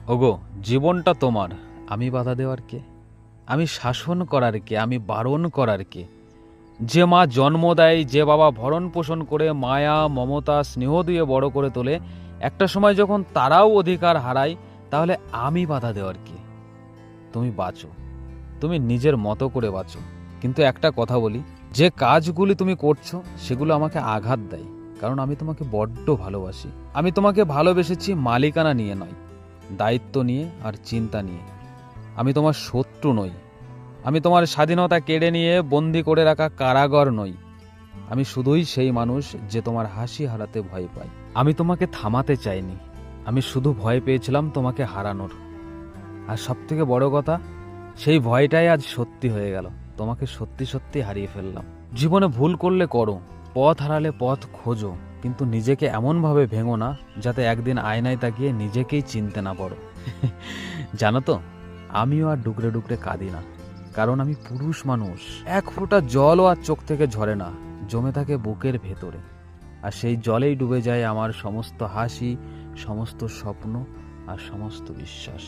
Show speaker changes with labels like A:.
A: ওগো, জীবনটা তোমার। আমি বাধা দেওয়ার কে? আমি শাসন করার কে? আমি বারণ করার কে? যে মা জন্ম দেয়, যে বাবা ভরণ পোষণ করে মায়া মমতা স্নেহ দিয়ে বড় করে তোলে, একটা সময় যখন তারাও অধিকার হারায়, তাহলে আমি বাধা দেওয়ার কে? তুমি বাঁচো, তুমি নিজের মতো করে বাঁচো। কিন্তু একটা কথা বলি, যে কাজগুলি তুমি করছো সেগুলো আমাকে আঘাত দেয়, কারণ আমি তোমাকে বড্ড ভালোবাসি। আমি তোমাকে ভালোবেসেছি মালিকানা নিয়ে নয়, দায়িত্ব নিয়ে আর চিন্তা নিয়ে। আমি তোমার শত্রু নই, আমি তোমার স্বাধীনতা কেড়ে নিয়ে বন্দি করে রাখা কারাগার নই। আমি শুধুই সেই মানুষ যে তোমার হাসি হারাতে ভয় পায়। আমি তোমাকে থামাতে চাইনি, আমি শুধু ভয় পেয়েছিলাম তোমাকে হারানোর। আর সব থেকে বড় কথা, সেই ভয়টাই আজ সত্যি হয়ে গেল। তোমাকে সত্যি সত্যি হারিয়ে ফেললাম। জীবনে ভুল করলে করো, পথ হারালে পথ খোঁজো, কিন্তু নিজেকে এমনভাবে ভেঙো না যাতে একদিন আয়নায় তাকিয়ে নিজেকেই চিনতে না পারো। জানো তো, আমিও আর ডুকরে ডুকরে কাঁদি না, কারণ আমি পুরুষ মানুষ। এক ফোঁটা জলও আর চোখ থেকে ঝরে না, জমে থাকে বুকের ভেতরে। আর সেই জলেই ডুবে যায় আমার সমস্ত হাসি, সমস্ত স্বপ্ন আর সমস্ত বিশ্বাস।